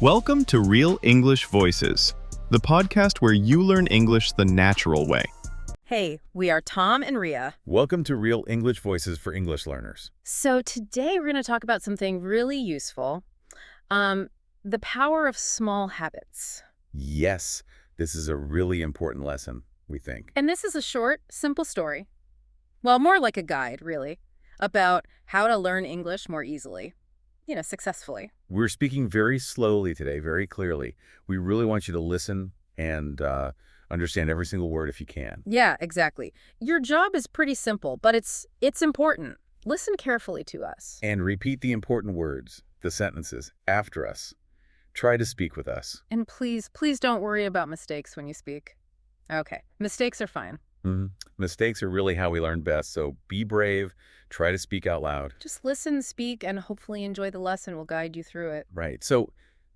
Welcome to Real English Voices, the podcast where you learn English the natural way. Hey, we are Tom and Ria. Welcome to Real English Voices for English Learners. So today we're going to talk about something really useful, the power of small habits. Yes, this is a really important lesson, we think. And this is a short, simple story. Well, more like a guide, really, about how to learn English more easily, successfully. We're speaking very slowly today, very clearly. We really want you to listen and understand every single word if you can. Yeah, exactly. Your job is pretty simple, but it's important. Listen carefully to us. And repeat the important words, the sentences, after us. Try to speak with us. And please don't worry about mistakes when you speak. Okay, mistakes are fine. Mistakes are really how we learn best, so be brave, try to speak out loud. Just listen, speak, and hopefully enjoy the lesson. We'll guide you through it. Right, so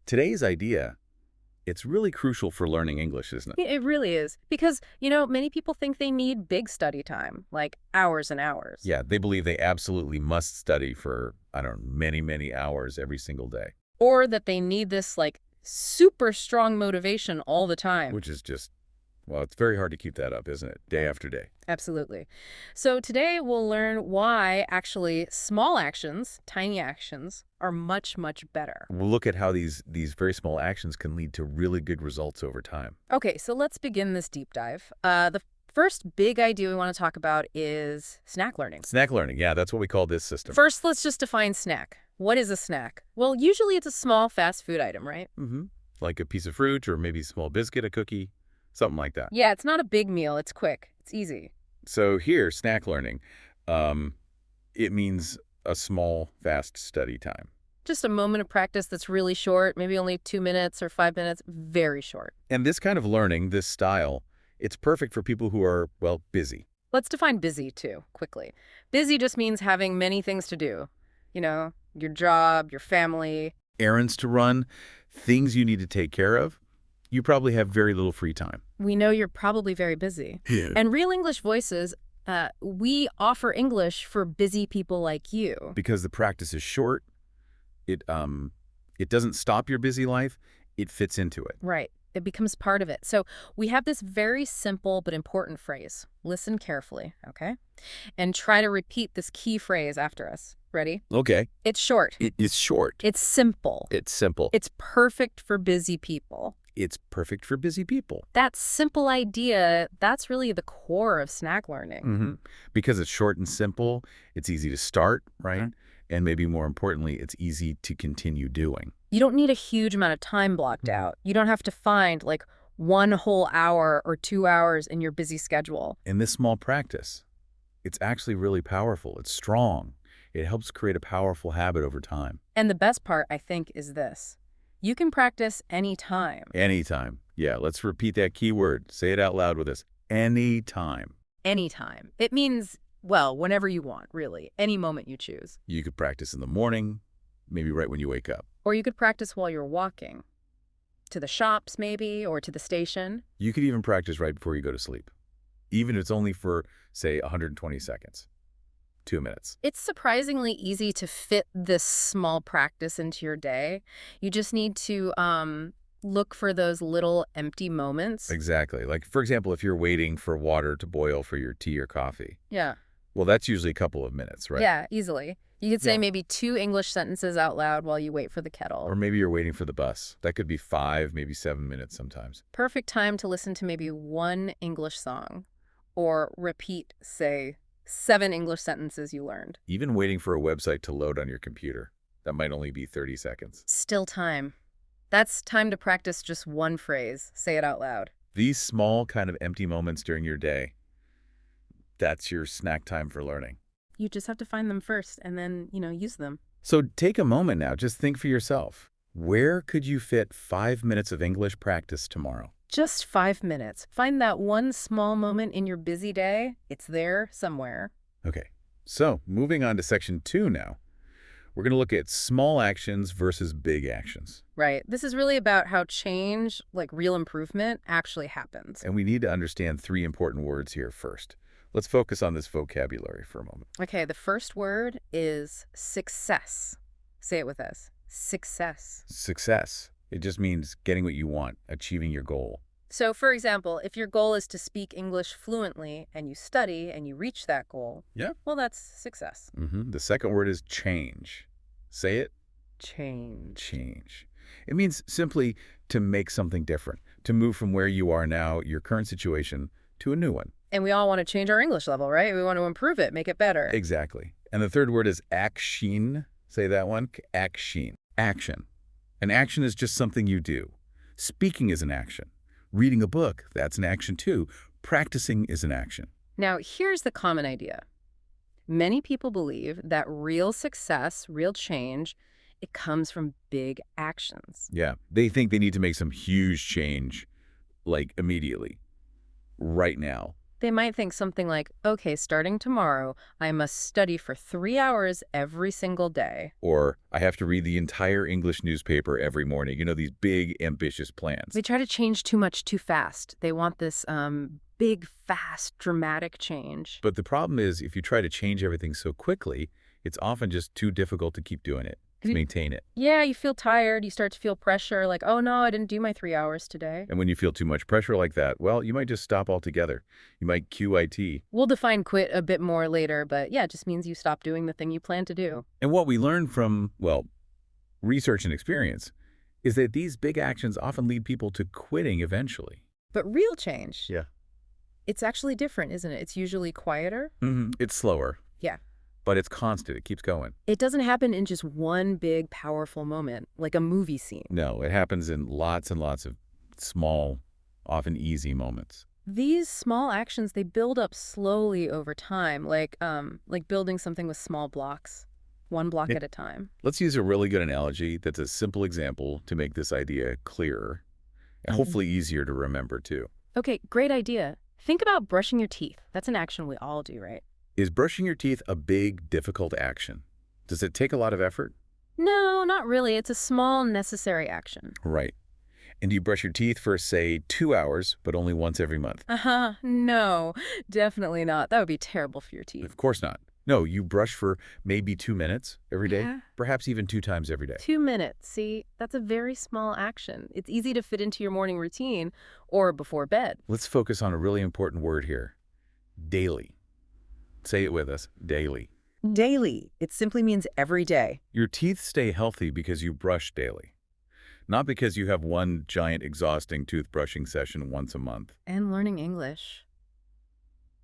today's idea, it's really crucial for learning English, isn't it? It really is. Because, many people think they need big study time, like hours and hours. Yeah, they believe they absolutely must study for, many, many hours every single day. Or that they need this, super strong motivation all the time. Which is just, well, it's very hard to keep that up, isn't it? Day after day. Absolutely. So today we'll learn why actually small actions, tiny actions, are much, much better. We'll look at how these very small actions can lead to really good results over time. Okay, so let's begin this deep dive. The first big idea we want to talk about is snack learning. Snack learning, yeah, that's what we call this system. First, let's just define snack. What is a snack? Well, usually it's a small fast food item, right? Like a piece of fruit or maybe a small biscuit, a cookie, something like that. Yeah, it's not a big meal. It's quick. It's easy. So here, snack learning, it means a small, fast study time. Just a moment of practice that's really short, maybe only 2 minutes or 5 minutes, very short. And this kind of learning, this style, it's perfect for people who are, well, busy. Let's define busy, too, quickly. Busy just means having many things to do. Your job, your family. Errands to run, things you need to take care of. You probably have very little free time. We know you're probably very busy. Yeah. And Real English Voices, we offer English for busy people like you. Because the practice is short, it doesn't stop your busy life, it fits into it. Right. It becomes part of it. So we have this very simple but important phrase. Listen carefully, okay? And try to repeat this key phrase after us. Ready? Okay. It's short. It's short. It's simple. It's simple. It's perfect for busy people. It's perfect for busy people. That simple idea, that's really the core of snack learning. Because it's short and simple, it's easy to start, right? And maybe more importantly, it's easy to continue doing. You don't need a huge amount of time blocked out. You don't have to find 1 whole hour or 2 hours in your busy schedule. In this small practice, it's actually really powerful. It's strong. It helps create a powerful habit over time. And the best part, I think, is this. You can practice anytime. Anytime. Yeah, let's repeat that key word. Say it out loud with us. Anytime. Anytime. It means, well, whenever you want, really. Any moment you choose. You could practice in the morning, maybe right when you wake up. Or you could practice while you're walking. To the shops, maybe, or to the station. You could even practice right before you go to sleep. Even if it's only for, say, 120 seconds. 2 minutes. It's surprisingly easy to fit this small practice into your day. You just need to look for those little empty moments. Exactly. Like, for example, if you're waiting for water to boil for your tea or coffee. Yeah. Well, that's usually a couple of minutes, right? Yeah, easily. You could say maybe 2 English sentences out loud while you wait for the kettle. Or maybe you're waiting for the bus. That could be 5, maybe 7 minutes sometimes. Perfect time to listen to maybe 1 English song. Or repeat, say, 7 English sentences you learned. Even waiting for a website to load on your computer. That might only be 30 seconds. Still time. That's time to practice just 1 phrase. Say it out loud. These small kind of empty moments during your day, that's your snack time for learning. You just have to find them first and then, use them. So take a moment now. Just think for yourself. Where could you fit 5 minutes of English practice tomorrow? Just 5 minutes. Find that one small moment in your busy day. It's there somewhere. Okay, so moving on to section 2 now. We're going to look at small actions versus big actions. Right. This is really about how change, real improvement, actually happens. And we need to understand 3 important words here first. Let's focus on this vocabulary for a moment. Okay, the first word is success. Say it with us. Success. Success. It just means getting what you want, achieving your goal. So, for example, if your goal is to speak English fluently and you study and you reach that goal, Yeah. well, that's success. The second word is change. Say it. Change. Change. It means simply to make something different, to move from where you are now, your current situation, to a new one. And we all want to change our English level, right? We want to improve it, make it better. Exactly. And the third word is action. Say that one. Action. Action. An action is just something you do. Speaking is an action. Reading a book, that's an action too. Practicing is an action. Now, here's the common idea. Many people believe that real success, real change, it comes from big actions. Yeah. They think they need to make some huge change, like immediately, right now. They might think something like, okay, starting tomorrow, I must study for 3 hours every single day. Or I have to read the entire English newspaper every morning. You know, these big, ambitious plans. They try to change too much too fast. They want this big, fast, dramatic change. But the problem is, if you try to change everything so quickly, it's often just too difficult to keep doing it, to maintain it. Yeah, you feel tired. You start to feel pressure like, oh, no, I didn't do my 3 hours today. And when you feel too much pressure like that, well, you might just stop altogether. You might QIT. We'll define quit a bit more later, but yeah, it just means you stop doing the thing you plan to do. And what we learn from, well, research and experience is that these big actions often lead people to quitting eventually. But real change, Yeah. it's actually different, isn't it? It's usually quieter. It's slower. Yeah. But it's constant. It keeps going. It doesn't happen in just one big, powerful moment, like a movie scene. No, it happens in lots and lots of small, often easy moments. These small actions, they build up slowly over time, like building something with small blocks, one block at a time. Let's use a really good analogy that's a simple example to make this idea clearer and hopefully easier to remember too. Okay, great idea. Think about brushing your teeth. That's an action we all do, right? Is brushing your teeth a big, difficult action? Does it take a lot of effort? No, not really. It's a small, necessary action. Right. And do you brush your teeth for, say, 2 hours, but only once every month? No, definitely not. That would be terrible for your teeth. Of course not. No, you brush for maybe 2 minutes every day, Yeah. perhaps even 2 times every day. 2 minutes. See, that's a very small action. It's easy to fit into your morning routine or before bed. Let's focus on a really important word here. Daily. Say it with us. Daily. Daily. It simply means every day. Your teeth stay healthy because you brush daily, not because you have one giant exhausting toothbrushing session once a month. And learning English.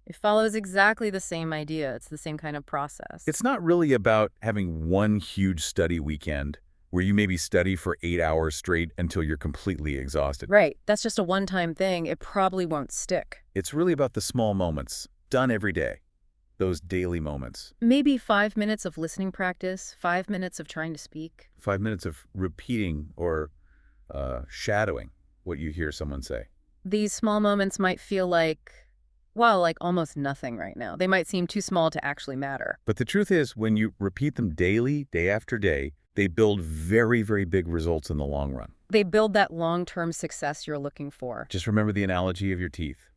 It follows exactly the same idea. It's the same kind of process. It's not really about having one huge study weekend where you maybe study for 8 hours straight until you're completely exhausted. Right. That's just a one-time thing. It probably won't stick. It's really about the small moments, done every day. Those daily moments. Maybe 5 minutes of listening practice, 5 minutes of trying to speak. 5 minutes of repeating or shadowing what you hear someone say. These small moments might feel like, well, like almost nothing right now. They might seem too small to actually matter. But the truth is, when you repeat them daily, day after day, they build very, very big results in the long run. They build that long-term success you're looking for. Just remember the analogy of your teeth.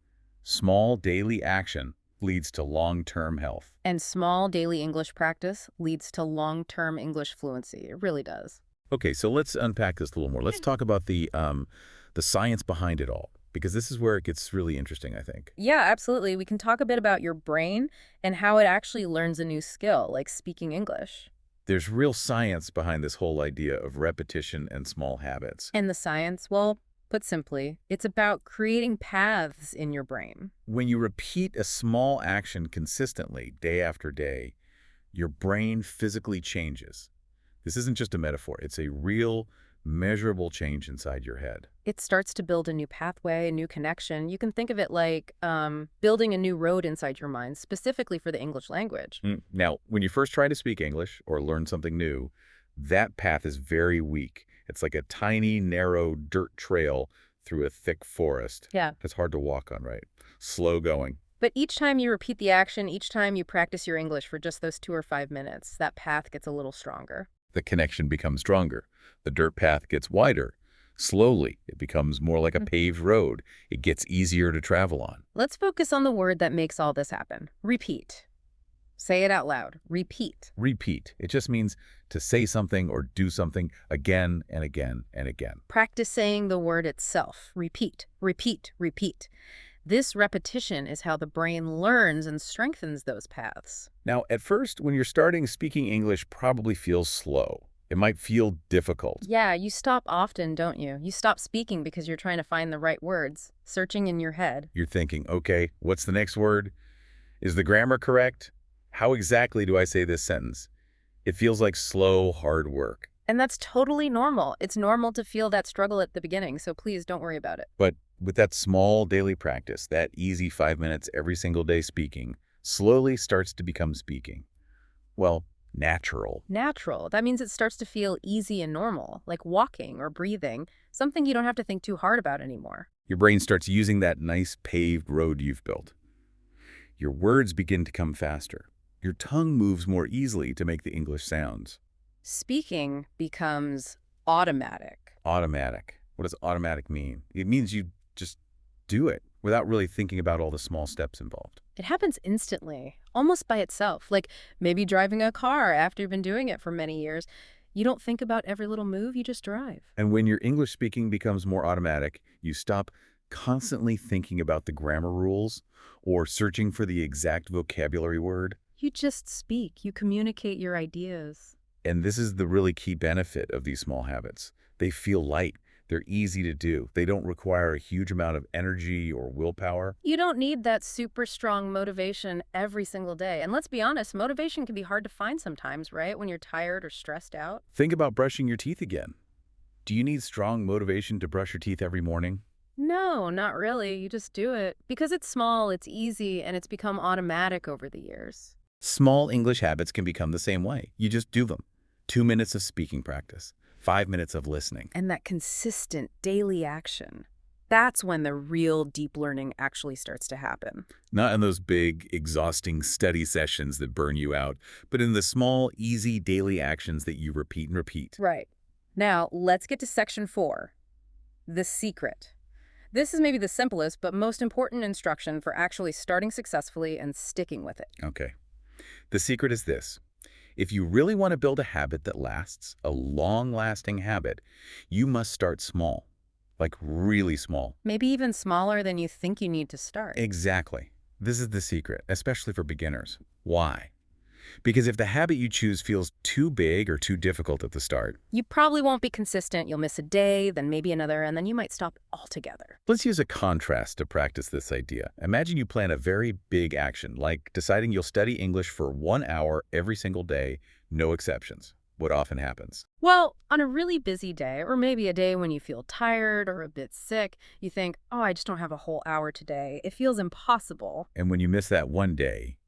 Small daily action leads to long-term health. And small daily English practice leads to long-term English fluency. It really does. Okay, so let's unpack this a little more. Let's talk about the science behind it all, because this is where it gets really interesting, I think. Yeah, absolutely. We can talk a bit about your brain and how it actually learns a new skill, like speaking English. There's real science behind this whole idea of repetition and small habits. And the science, well, put simply, it's about creating paths in your brain. When you repeat a small action consistently, day after day, your brain physically changes. This isn't just a metaphor. It's a real, measurable change inside your head. It starts to build a new pathway, a new connection. You can think of it like building a new road inside your mind, specifically for the English language. Now, when you first try to speak English or learn something new, that path is very weak. It's like a tiny, narrow dirt trail through a thick forest. Yeah. It's hard to walk on, right? Slow going. But each time you repeat the action, each time you practice your English for just those 2 or 5 minutes, that path gets a little stronger. The connection becomes stronger. The dirt path gets wider. Slowly, it becomes more like a paved road. It gets easier to travel on. Let's focus on the word that makes all this happen. Repeat. Say it out loud. Repeat. Repeat. It just means to say something or do something again and again and again. Practice saying the word itself. Repeat, repeat, repeat. This repetition is how the brain learns and strengthens those paths. Now, at first, when you're starting, speaking English probably feels slow. It might feel difficult. Yeah, you stop often, don't you? You stop speaking because you're trying to find the right words, searching in your head. You're thinking, okay, what's the next word? Is the grammar correct? How exactly do I say this sentence? It feels like slow, hard work. And that's totally normal. It's normal to feel that struggle at the beginning, so please don't worry about it. But with that small daily practice, that easy 5 minutes every single day speaking, slowly starts to become speaking. Well, natural. Natural. That means it starts to feel easy and normal, like walking or breathing, something you don't have to think too hard about anymore. Your brain starts using that nice paved road you've built. Your words begin to come faster. Your tongue moves more easily to make the English sounds. Speaking becomes automatic. Automatic. What does automatic mean? It means you just do it without really thinking about all the small steps involved. It happens instantly, almost by itself, like maybe driving a car after you've been doing it for many years. You don't think about every little move, you just drive. And when your English speaking becomes more automatic, you stop constantly thinking about the grammar rules or searching for the exact vocabulary word. You just speak, you communicate your ideas. And this is the really key benefit of these small habits. They feel light. They're easy to do. They don't require a huge amount of energy or willpower. You don't need that super strong motivation every single day. And let's be honest, motivation can be hard to find sometimes, right? When you're tired or stressed out. Think about brushing your teeth again. Do you need strong motivation to brush your teeth every morning? No, not really. You just do it. Because it's small, it's easy, and it's become automatic over the years. Small English habits can become the same way. You just do them. 2 minutes of speaking practice, 5 minutes of listening. And that consistent daily action, that's when the real deep learning actually starts to happen. Not in those big, exhausting study sessions that burn you out, but in the small, easy daily actions that you repeat and repeat. Right. Now, let's get to section 4, the secret. This is maybe the simplest but most important instruction for actually starting successfully and sticking with it. Okay. The secret is this. If you really want to build a habit that lasts, a long-lasting habit, you must start small, like really small. Maybe even smaller than you think you need to start. Exactly. This is the secret, especially for beginners. Why? Because if the habit you choose feels too big or too difficult at the start, You probably won't be consistent. You'll miss a day, then maybe another, and then you might stop altogether. let's use a contrast to practice this idea. Imagine you plan a very big action, like deciding you'll study English for 1 hour every single day, no exceptions. What often happens? Well, on a really busy day, or maybe a day when you feel tired or a bit sick, you think, oh, I just don't have a whole hour today. It feels impossible. And when you miss that one day,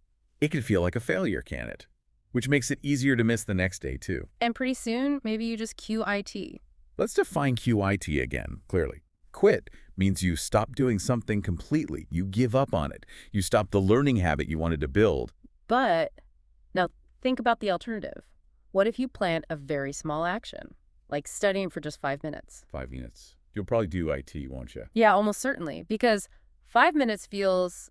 it can feel like a failure, can it? Which makes it easier to miss the next day, too. And pretty soon, maybe you just QIT. Let's define QIT again, clearly. Quit means you stop doing something completely. You give up on it. You stop the learning habit you wanted to build. But now think about the alternative. What if you plan a very small action, like studying for just 5 minutes? 5 minutes. You'll probably do IT, won't you? Yeah, almost certainly, because 5 minutes feels,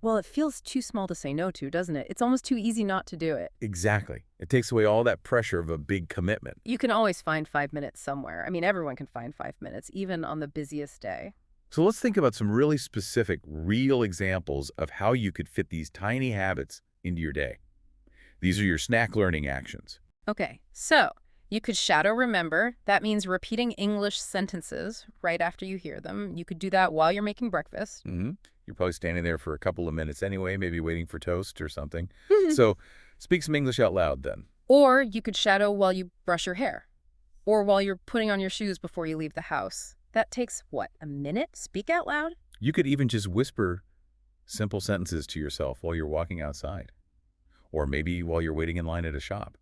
well, it feels too small to say no to, doesn't it? It's almost too easy not to do it. Exactly. It takes away all that pressure of a big commitment. You can always find 5 minutes somewhere. I mean, everyone can find 5 minutes, even on the busiest day. So let's think about some really specific, real examples of how you could fit these tiny habits into your day. These are your snack learning actions. Okay, so you could shadow remember. That means repeating English sentences right after you hear them. You could do that while you're making breakfast. You're probably standing there for a couple of minutes anyway, maybe waiting for toast or something. So speak some English out loud then. Or you could shadow while you brush your hair. Or while you're putting on your shoes before you leave the house. That takes, what, a minute? Speak out loud? You could even just whisper simple sentences to yourself while you're walking outside. Or maybe while you're waiting in line at a shop.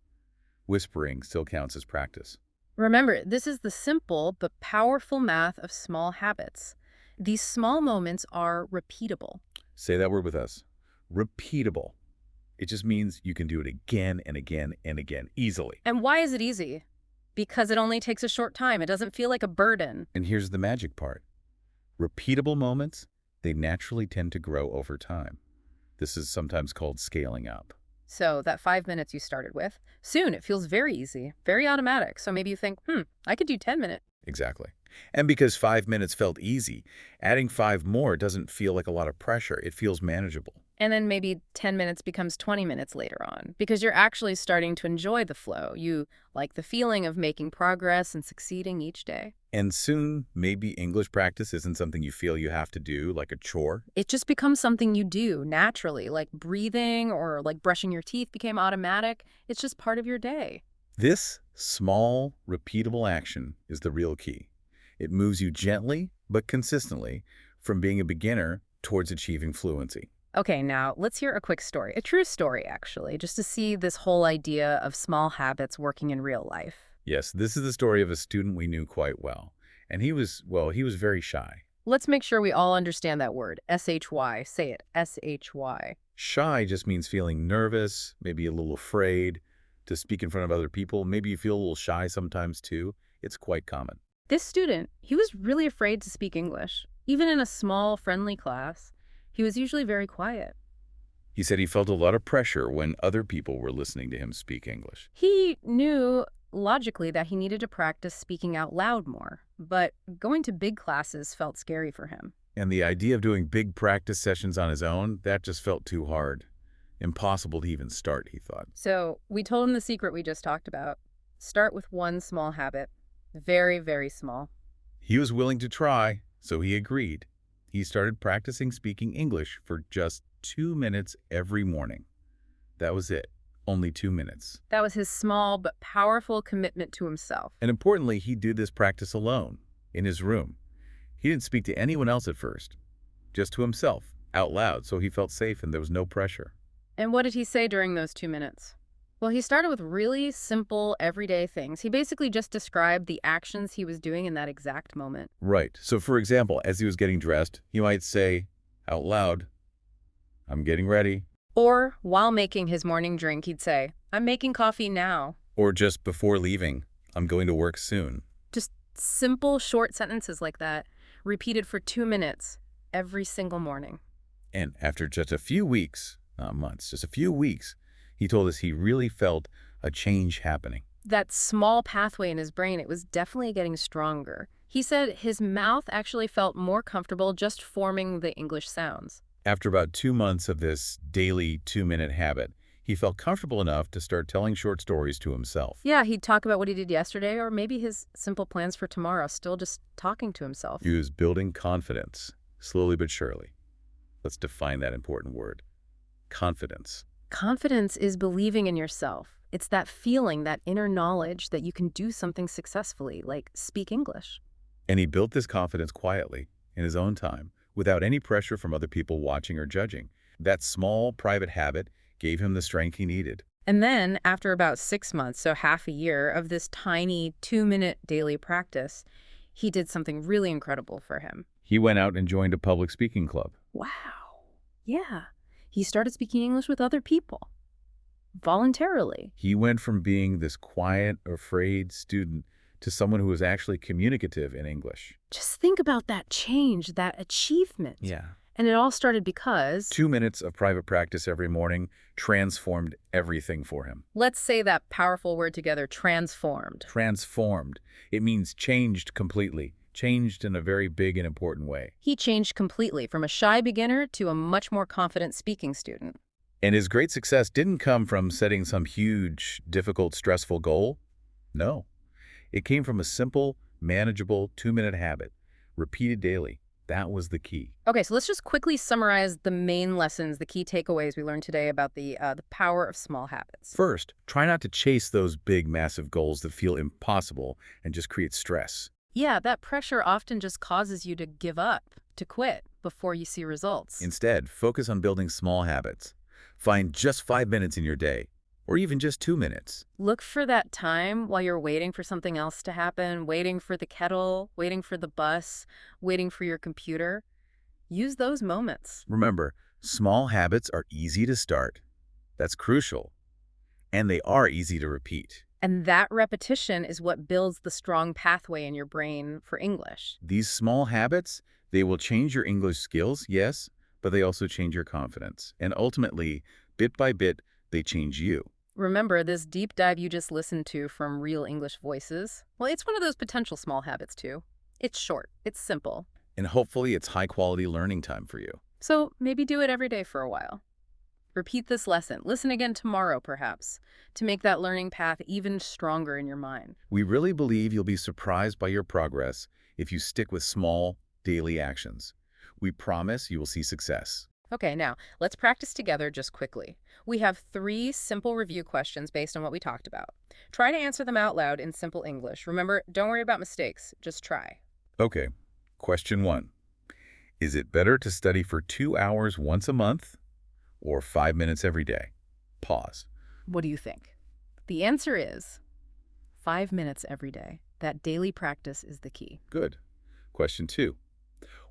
Whispering still counts as practice. Remember, this is the simple but powerful math of small habits. These small moments are repeatable. Say that word with us. Repeatable. It just means you can do it again and again and again, easily. And why is it easy? Because it only takes a short time. It doesn't feel like a burden. And here's the magic part. Repeatable moments, they naturally tend to grow over time. This is sometimes called scaling up. So that 5 minutes you started with, soon it feels very easy, very automatic. So maybe you think, I could do 10 minutes. Exactly. And because 5 minutes felt easy, adding 5 more doesn't feel like a lot of pressure. It feels manageable. And then maybe 10 minutes becomes 20 minutes later on because you're actually starting to enjoy the flow. You like the feeling of making progress and succeeding each day. And soon, maybe English practice isn't something you feel you have to do, like a chore. It just becomes something you do naturally, like breathing or like brushing your teeth became automatic. It's just part of your day. This small, repeatable action is the real key. It moves you gently, but consistently, from being a beginner towards achieving fluency. Okay, now let's hear a quick story, a true story actually, just to see this whole idea of small habits working in real life. Yes, this is the story of a student we knew quite well. And he was very shy. Let's make sure we all understand that word, S-H-Y. Say it, S-H-Y. Shy just means feeling nervous, maybe a little afraid to speak in front of other people. Maybe you feel a little shy sometimes too. It's quite common. This student, he was really afraid to speak English. Even in a small, friendly class, he was usually very quiet. He said he felt a lot of pressure when other people were listening to him speak English. He knew logically that he needed to practice speaking out loud more, but going to big classes felt scary for him. And the idea of doing big practice sessions on his own, that just felt too hard. Impossible to even start, he thought. So we told him the secret we just talked about. Start with one small habit. Very, very small. He was willing to try, so he agreed. He started practicing speaking English for just 2 minutes every morning. That was it. Only 2 minutes. That was his small but powerful commitment to himself. And importantly, he did this practice alone, in his room. He didn't speak to anyone else at first, just to himself, out loud, so he felt safe and there was no pressure. And what did he say during those 2 minutes? Well, he started with really simple, everyday things. He basically just described the actions he was doing in that exact moment. Right. So for example, as he was getting dressed, he might say out loud, "I'm getting ready." Or while making his morning drink, he'd say, "I'm making coffee now." Or just before leaving, "I'm going to work soon." Just simple, short sentences like that, repeated for 2 minutes every single morning. And after just a few weeks, not months, just a few weeks, he told us he really felt a change happening. That small pathway in his brain, it was definitely getting stronger. He said his mouth actually felt more comfortable just forming the English sounds. After about 2 months of this daily 2-minute habit, he felt comfortable enough to start telling short stories to himself. Yeah, he'd talk about what he did yesterday or maybe his simple plans for tomorrow, still just talking to himself. He was building confidence, slowly but surely. Let's define that important word. Confidence. Confidence is believing in yourself. It's that feeling, that inner knowledge that you can do something successfully, like speak English. And he built this confidence quietly, in his own time, without any pressure from other people watching or judging. That small, private habit gave him the strength he needed. And then, after about 6 months, so half a year of this tiny 2-minute daily practice, he did something really incredible for him. He went out and joined a public speaking club. Wow. Yeah. He started speaking English with other people. Voluntarily. He went from being this quiet, afraid student to someone who was actually communicative in English. Just think about that change, that achievement. Yeah. And it all started because... 2 minutes of private practice every morning transformed everything for him. Let's say that powerful word together, transformed. Transformed. It means changed completely. Changed in a very big and important way. He changed completely from a shy beginner to a much more confident speaking student. And his great success didn't come from setting some huge, difficult, stressful goal. No. It came from a simple, manageable 2-minute habit, repeated daily. That was the key. Okay, so let's just quickly summarize the main lessons, the key takeaways we learned today about the power of small habits. First, try not to chase those big, massive goals that feel impossible and just create stress. Yeah, that pressure often just causes you to give up, to quit before you see results. Instead, focus on building small habits. Find just 5 minutes in your day, or even just 2 minutes. Look for that time while you're waiting for something else to happen, waiting for the kettle, waiting for the bus, waiting for your computer. Use those moments. Remember, small habits are easy to start. That's crucial. And they are easy to repeat. And that repetition is what builds the strong pathway in your brain for English. These small habits, they will change your English skills, yes, but they also change your confidence. And ultimately, bit by bit, They change you. Remember this deep dive you just listened to from Real English Voices? Well, it's one of those potential small habits, too. It's short, it's simple. And hopefully it's high-quality learning time for you. So maybe do it every day for a while. Repeat this lesson. Listen again tomorrow, perhaps, to make that learning path even stronger in your mind. We really believe you'll be surprised by your progress if you stick with small, daily actions. We promise you will see success. Okay, now, let's practice together just quickly. We have 3 simple review questions based on what we talked about. Try to answer them out loud in simple English. Remember, don't worry about mistakes. Just try. Okay, question 1. Is it better to study for 2 hours once a month or 5 minutes every day? Pause. What do you think? The answer is 5 minutes every day. That daily practice is the key. Good. Question 2.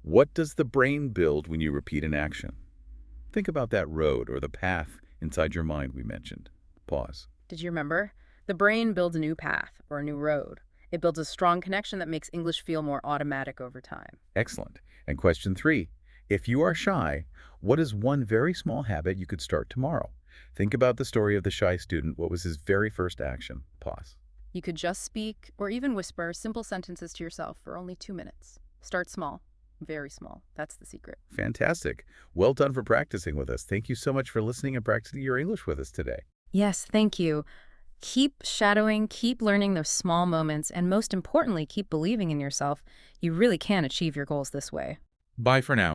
What does the brain build when you repeat an action? Think about that road or the path inside your mind we mentioned. Pause. Did you remember? The brain builds a new path or a new road. It builds a strong connection that makes English feel more automatic over time. Excellent. And question 3. If you are shy, what is one very small habit you could start tomorrow? Think about the story of the shy student. What was his very first action? Pause. You could just speak or even whisper simple sentences to yourself for only 2 minutes. Start small. Very small. That's the secret. Fantastic. Well done for practicing with us. Thank you so much for listening and practicing your English with us today. Yes, thank you. Keep shadowing, keep learning those small moments, and most importantly, keep believing in yourself. You really can achieve your goals this way. Bye for now.